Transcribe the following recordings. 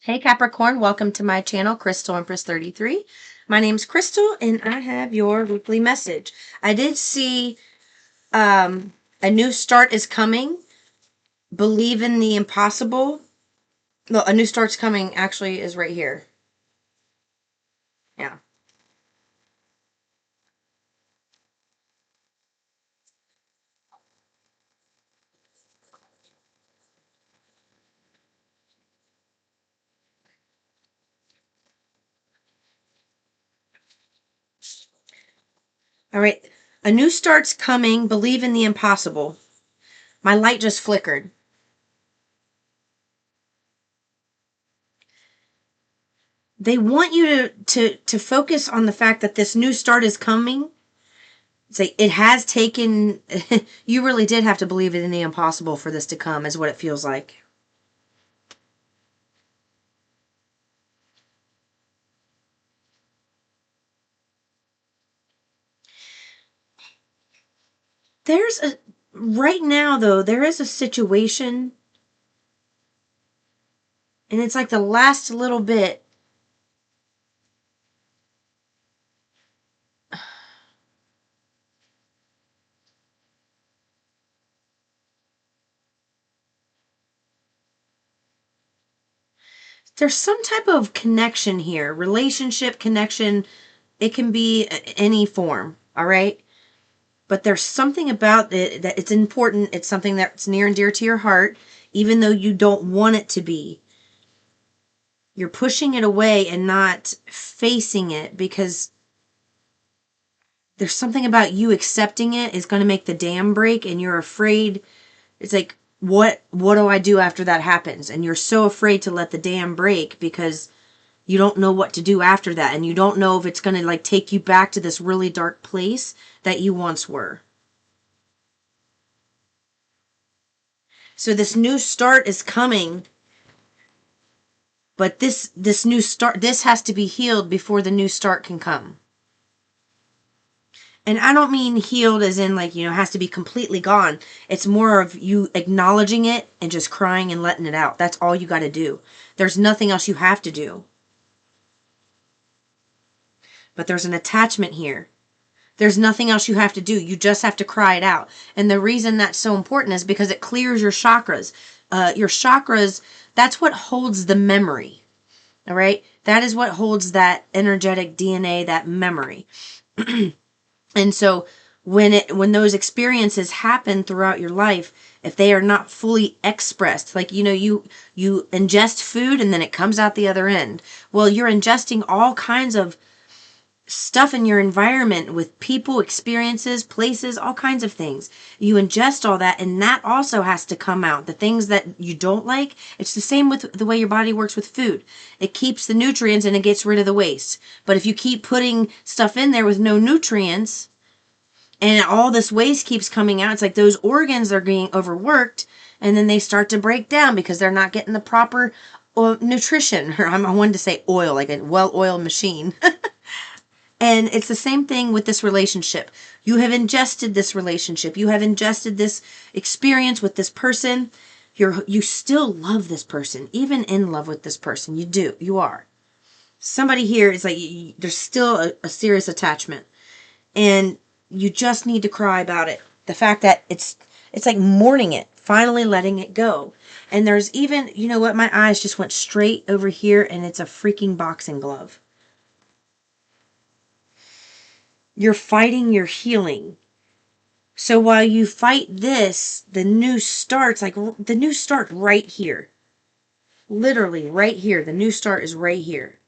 Hey Capricorn, welcome to my channel, Crystal Empress 33. My name's Crystal and I have your weekly message. I did see a new start is coming. Believe in the impossible. No, a new start's coming actually is right here. Yeah. All right. A new start's coming. Believe in the impossible. My light just flickered. They want you to focus on the fact that this new start is coming. It's like it has taken, you really did have to believe in the impossible for this to come, is what it feels like. Right now though, there is a situation, and it's like the last little bit. There's some type of connection here, relationship connection. It can be any form, all right? But there's something about it that it's important. It's something that's near and dear to your heart, even though you don't want it to be. You're pushing it away and not facing it because there's something about you accepting it is going to make the dam break, and you're afraid. It's like, what do I do after that happens? And you're so afraid to let the dam break because you don't know what to do after that, and you don't know if it's going to like take you back to this really dark place that you once were. So this new start is coming, but this new start, this has to be healed before the new start can come. And I don't mean healed as in like, it has to be completely gone. It's more of you acknowledging it and just crying and letting it out. That's all you got to do. There's nothing else you have to do. But there's an attachment here. There's nothing else you have to do. You just have to cry it out. And the reason that's so important is because it clears your chakras. Your chakras, that's what holds the memory. All right? That is what holds that energetic DNA, that memory. And so when those experiences happen throughout your life, if they are not fully expressed, like you ingest food and then it comes out the other end. Well, you're ingesting all kinds of stuff in your environment with people, experiences, places, all kinds of things. You ingest all that, and that also has to come out. The things that you don't like, it's the same with the way your body works with food. It keeps the nutrients and it gets rid of the waste. But if you keep putting stuff in there with no nutrients and all this waste keeps coming out, it's like those organs are being overworked, and then they start to break down because they're not getting the proper nutrition. Or I wanted to say oil, like a well-oiled machine. And it's the same thing with this relationship. You have ingested this relationship. You have ingested this experience with this person. You still love this person, even in love with this person. You do. You are. Somebody here is like, there's still a serious attachment. And you just need to cry about it. The fact that it's like mourning it, finally letting it go. And there's even, you know what? My eyes just went straight over here, and it's a freaking boxing glove. You're fighting your healing. So while you fight this, the new starts, like the new start right here. Literally right here. The new start is right here.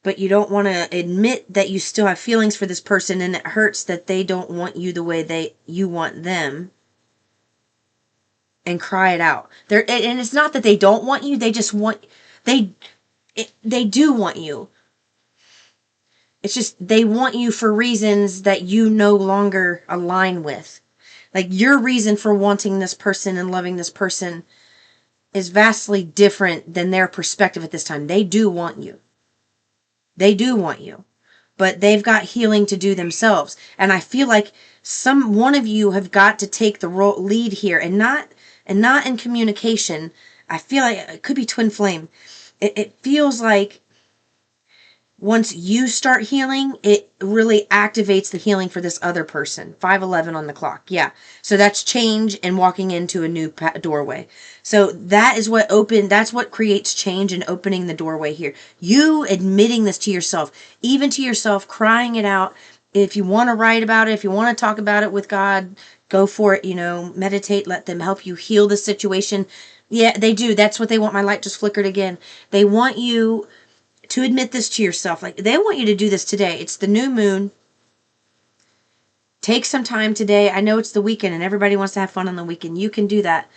But you don't want to admit that you still have feelings for this person, and it hurts that they don't want you the way you want them. And cry it out. And it's not that they don't want you, they just want they do want you. It's just they want you for reasons that you no longer align with. Like your reason for wanting this person and loving this person is vastly different than their perspective at this time. They do want you. They do want you. But they've got healing to do themselves. And I feel like one of you have got to take the lead here, and not in communication. I feel like it could be twin flame. It feels like once you start healing, it really activates the healing for this other person. 5:11 on the clock. Yeah. So that's change and walking into a new doorway. So that is that's what creates change and opening the doorway here. You admitting this to yourself, even to yourself, crying it out. If you want to write about it, if you want to talk about it with God, go for it, meditate, let them help you heal the situation. Yeah, they do. That's what they want. My light just flickered again. They want you to admit this to yourself. Like, they want you to do this today. It's the new moon. Take some time today. I know it's the weekend and everybody wants to have fun on the weekend. You can do that.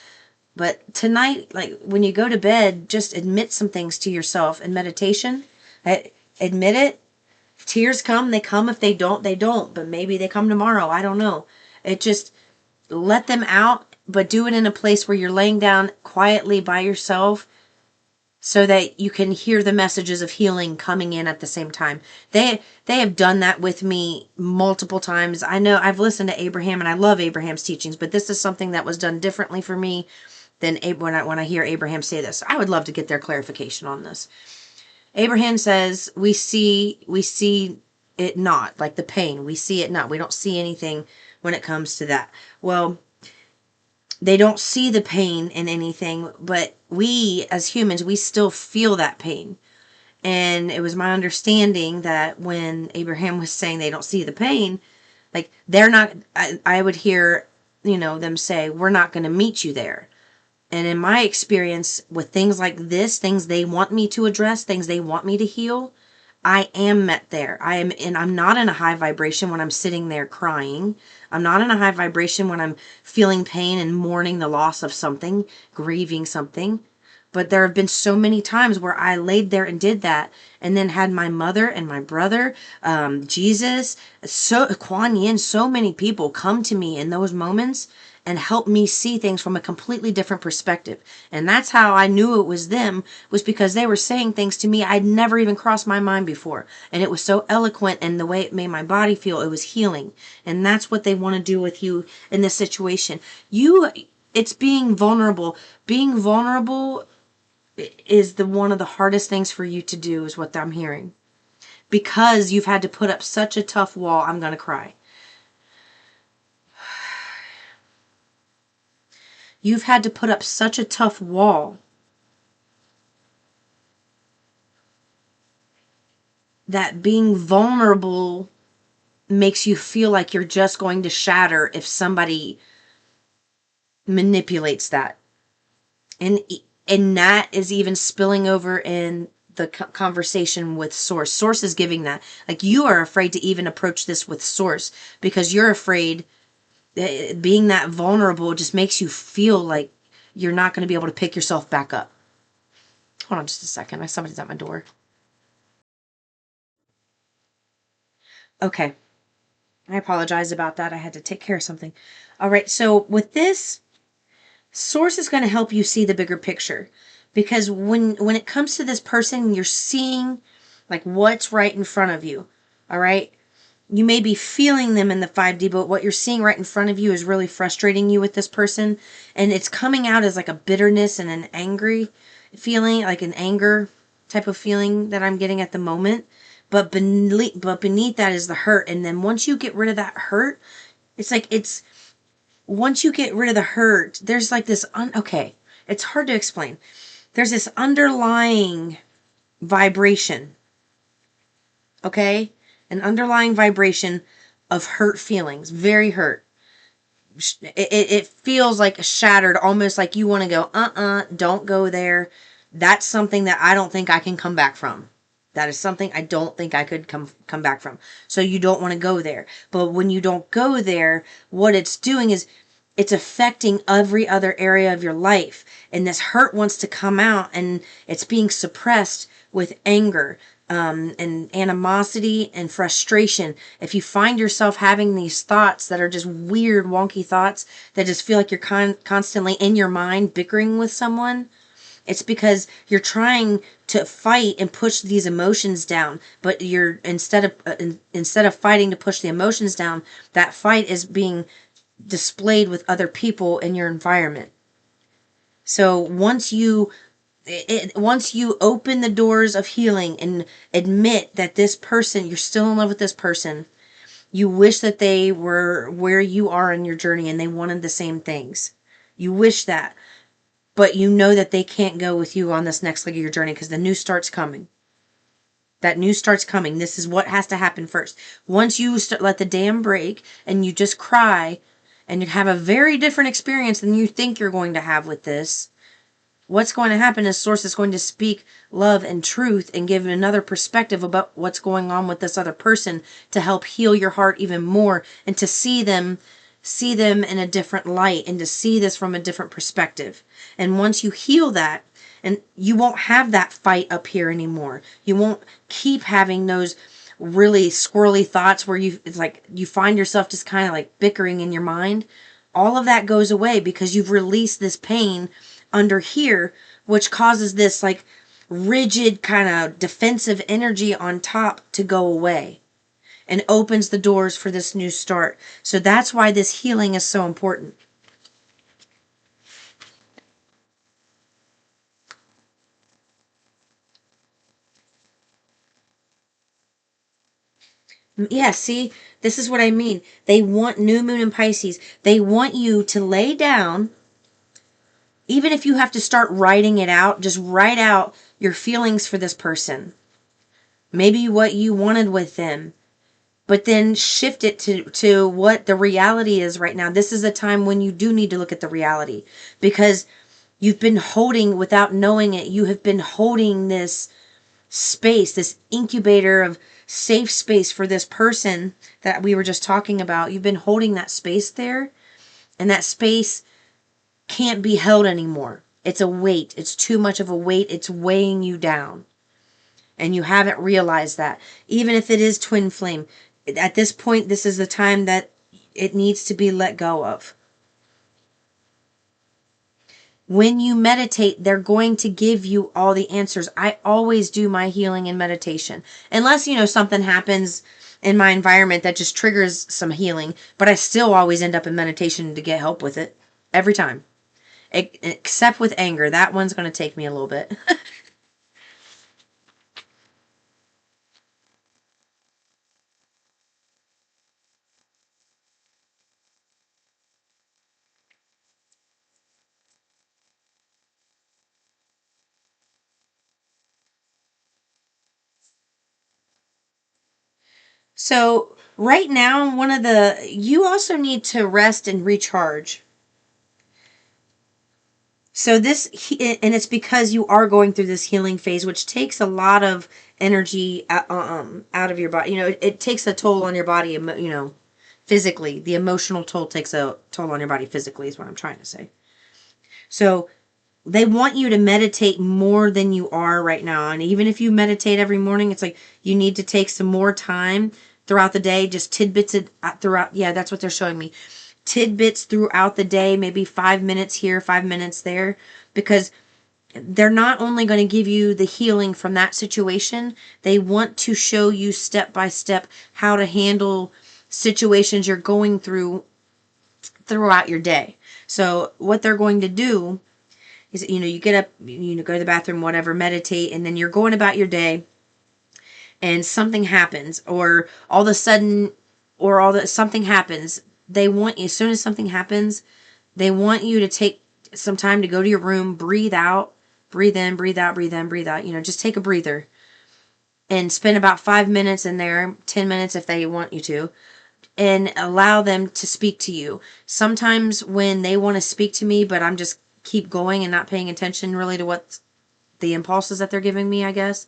But tonight, like when you go to bed, just admit some things to yourself in meditation. Admit it. If tears come, they come. If they don't, they don't. But maybe they come tomorrow. I don't know. It just, let them out, but do it in a place where you're laying down quietly by yourself, so that you can hear the messages of healing coming in at the same time. They have done that with me multiple times. I know I've listened to Abraham and I love Abraham's teachings, but this is something that was done differently for me than when I hear Abraham say this. I would love to get their clarification on this. Abraham says, we see it not, like the pain. We see it not. We don't see anything when it comes to that. Well, they don't see the pain in anything, but we as humans, we still feel that pain. And it was my understanding that when Abraham was saying they don't see the pain, like they're not, I would hear, them say, we're not going to meet you there. And in my experience with things like this, things they want me to address, things they want me to heal, I am met there. I'm not in a high vibration when I'm sitting there crying. I'm not in a high vibration when I'm feeling pain and mourning the loss of something, grieving something. But there have been so many times where I laid there and did that, and then had my mother and my brother, Jesus, Kuan Yin, so many people come to me in those moments and help me see things from a completely different perspective. And that's how I knew it was them, was because they were saying things to me I'd never even crossed my mind before. And it was so eloquent, and the way it made my body feel, it was healing. And that's what they want to do with you in this situation. It's being vulnerable. Being vulnerable is one of the hardest things for you to do, is what I'm hearing. Because you've had to put up such a tough wall. I'm going to cry. You've had to put up such a tough wall that being vulnerable makes you feel like you're just going to shatter if somebody manipulates that. And that is even spilling over in the conversation with Source. Source is giving that. Like, you are afraid to even approach this with Source because you're afraid being that vulnerable just makes you feel like you're not going to be able to pick yourself back up. Hold on just a second. Somebody's at my door. Okay. I apologize about that. I had to take care of something. All right. So with this, Source is going to help you see the bigger picture, because when it comes to this person, you're seeing like what's right in front of you. All right. You may be feeling them in the 5D, but what you're seeing right in front of you is really frustrating you with this person. And it's coming out as like a bitterness and an angry feeling, like an anger type of feeling that I'm getting at the moment. But beneath that is the hurt. And then once you get rid of that hurt, once you get rid of the hurt, there's like this, okay, it's hard to explain. There's this underlying vibration, okay? An underlying vibration of hurt feelings, very hurt. It feels like shattered, almost like you want to go, don't go there. That's something that I don't think I can come back from. That is something I don't think I could come back from. So you don't want to go there. But when you don't go there, what it's doing is it's affecting every other area of your life. And this hurt wants to come out, and it's being suppressed with anger, and animosity and frustration. If you find yourself having these thoughts that are just weird, wonky thoughts that just feel like you're constantly in your mind bickering with someone, it's because you're trying to fight and push these emotions down, but you're instead of fighting to push the emotions down, that fight is being displayed with other people in your environment. So once you open the doors of healing and admit that this person, you're still in love with this person, you wish that they were where you are in your journey and they wanted the same things. You wish that, but you know that they can't go with you on this next leg of your journey because the new start's coming. That news starts coming. This is what has to happen first. Once you let the dam break and you just cry and you have a very different experience than you think you're going to have with this, what's going to happen is Source is going to speak love and truth and give another perspective about what's going on with this other person to help heal your heart even more and to see them in a different light and to see this from a different perspective. And once you heal that, and you won't have that fight up here anymore. You won't keep having those really squirrely thoughts where it's like you find yourself just kind of like bickering in your mind. All of that goes away because you've released this pain under here, which causes this like rigid kind of defensive energy on top to go away and opens the doors for this new start. So that's why this healing is so important. Yeah, see, this is what I mean. They want new moon in Pisces. They want you to lay down, even if you have to start writing it out, just write out your feelings for this person. Maybe what you wanted with them, but then shift it to what the reality is right now. This is a time when you do need to look at the reality because you've been holding, without knowing it, you have been holding this space, this incubator of safe space for this person that we were just talking about. You've been holding that space there, and that space can't be held anymore. It's a weight. It's too much of a weight. It's weighing you down. And you haven't realized that. Even if it is twin flame, at this point, this is the time that it needs to be let go of. When you meditate, they're going to give you all the answers. I always do my healing in meditation. Unless, something happens in my environment that just triggers some healing. But I still always end up in meditation to get help with it. Every time. Except with anger. That one's going to take me a little bit. So right now, you also need to rest and recharge. So and it's because you are going through this healing phase, which takes a lot of energy out of your body. It takes a toll on your body, physically. The emotional toll takes a toll on your body physically is what I'm trying to say. So they want you to meditate more than you are right now. And even if you meditate every morning, it's like you need to take some more time throughout the day, just tidbits throughout. Yeah, that's what they're showing me. Tidbits throughout the day, maybe 5 minutes here, 5 minutes there, because they're not only going to give you the healing from that situation, they want to show you step by step how to handle situations you're going through throughout your day. So what they're going to do is, you get up, go to the bathroom, whatever, meditate, and then you're going about your day and something happens, or all of a sudden, something happens. They want you, as soon as something happens, they want you to take some time to go to your room, breathe out, breathe in, breathe out, breathe in, breathe out. Just take a breather and spend about 5 minutes in there, 10 minutes if they want you to, and allow them to speak to you. Sometimes when they want to speak to me, but I'm just keep going and not paying attention really to what the impulses that they're giving me, I guess,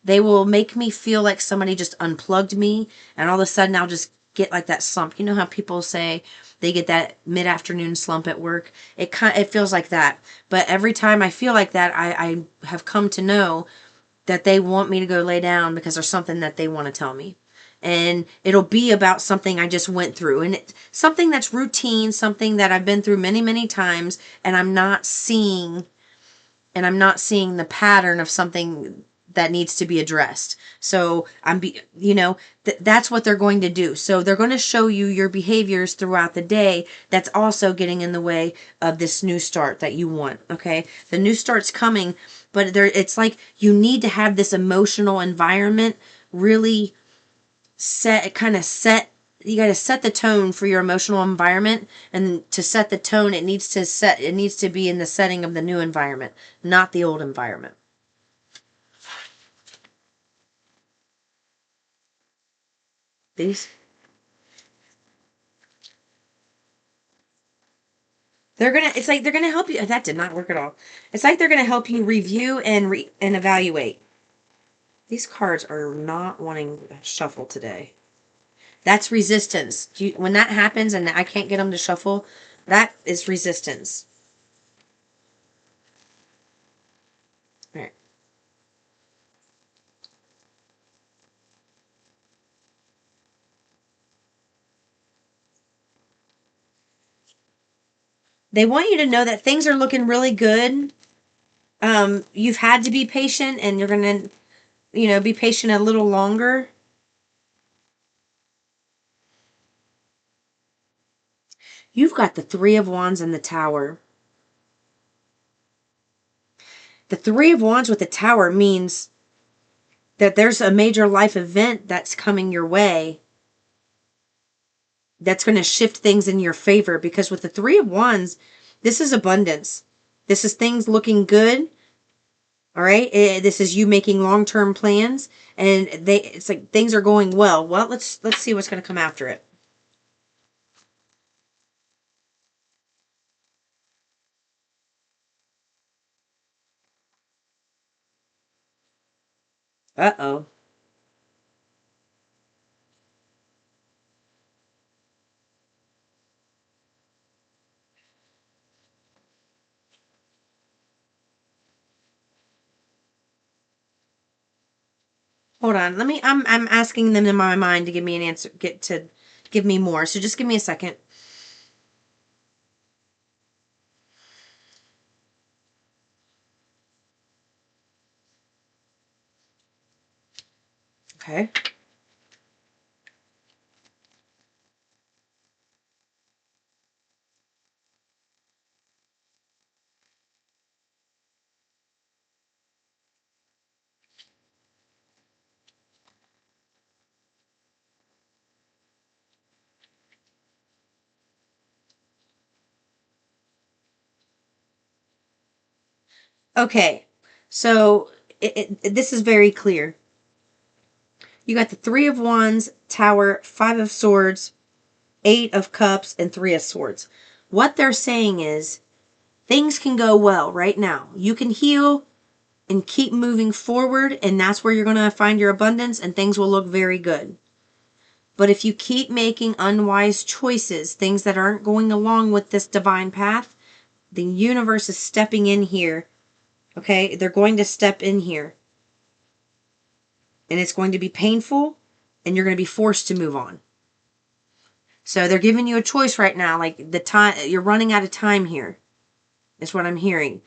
they will make me feel like somebody just unplugged me, and all of a sudden I'll just get like that slump. You know how people say they get that mid-afternoon slump at work? It feels like that. But every time I feel like that, I have come to know that they want me to go lay down because there's something that they want to tell me. And it'll be about something I just went through. And it's something that's routine, something that I've been through many, many times, and I'm not seeing the pattern of something that needs to be addressed. So that's what they're going to do. So they're going to show you your behaviors throughout the day that's also getting in the way of this new start that you want. Okay, the new start's coming, but it's like you need to have this emotional environment really set. You got to set the tone for your emotional environment, and to set the tone, it needs to be in the setting of the new environment, not the old environment. These, it's like they're gonna help you. That did not work at all. It's like they're gonna help you review and evaluate. These cards are not wanting shuffle today. That's resistance. When that happens and I can't get them to shuffle, that is resistance. All right. They want you to know that things are looking really good. You've had to be patient, and you're gonna, be patient a little longer. You've got the Three of Wands and the Tower. The Three of Wands with the Tower means that there's a major life event that's coming your way that's going to shift things in your favor, because with the Three of Wands, this is abundance. This is things looking good. All right. This is you making long-term plans, and it's like things are going well. Well, let's see what's going to come after it. Uh-oh. Hold on. I'm asking them in my mind to give me an answer, give me more. So just give me a second. Okay. Okay. So this is very clear. You got the Three of Wands, Tower, Five of Swords, Eight of Cups, and Three of Swords. What they're saying is things can go well right now. You can heal and keep moving forward, and that's where you're going to find your abundance, and things will look very good. But if you keep making unwise choices, things that aren't going along with this divine path, the universe is stepping in here. Okay? They're going to step in here. And it's going to be painful, and you're going to be forced to move on. So they're giving you a choice right now. Like the time, you're running out of time here. Is what I'm hearing.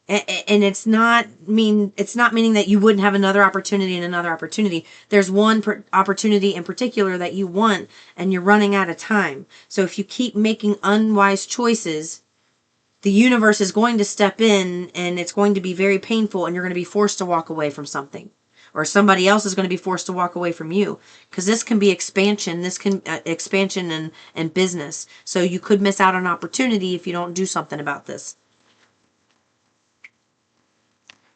And it's not meaning that you wouldn't have another opportunity and another opportunity. There's one opportunity in particular that you want, and you're running out of time. So if you keep making unwise choices, the universe is going to step in, and it's going to be very painful, and you're going to be forced to walk away from something. Or somebody else is going to be forced to walk away from you. Because this can be expansion. This can expansion and business. So you could miss out on opportunity if you don't do something about this.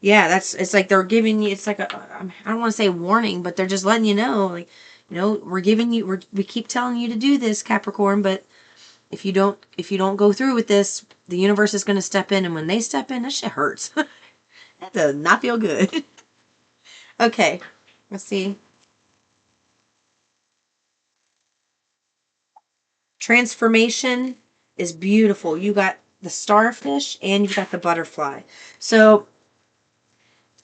Yeah, it's like they're giving you, it's like I don't want to say warning, but they're just letting you know, like, we're giving you, we keep telling you to do this, Capricorn, but if you don't go through with this, the universe is going to step in, and when they step in, that shit hurts. That does not feel good. Okay, let's see. Transformation is beautiful. You got the starfish and you've got the butterfly. So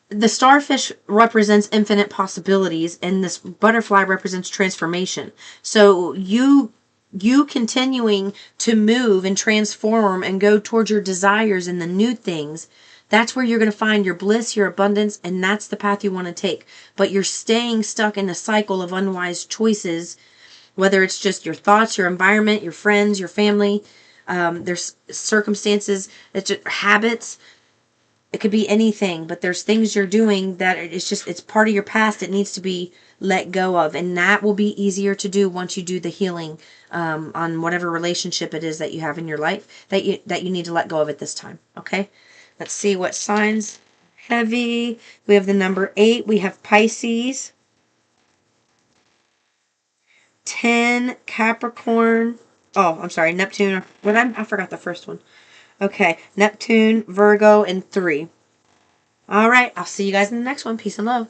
the starfish represents infinite possibilities, and this butterfly represents transformation. So you continuing to move and transform and go towards your desires and the new things, That's where you're going to find your bliss, your abundance, and that's the path you want to take. But you're staying stuck in a cycle of unwise choices, whether it's just your thoughts, your environment, your friends, your family, there's circumstances, it's just habits. It could be anything, but there's things you're doing that it's part of your past. It needs to be let go of. And that will be easier to do once you do the healing on whatever relationship it is that you have in your life that you need to let go of at this time. Okay? Let's see what signs. Heavy. We have the number 8. We have Pisces. 10, Capricorn. Oh, I'm sorry, Neptune. I forgot the first one. Okay, Neptune, Virgo, and 3. All right, I'll see you guys in the next one. Peace and love.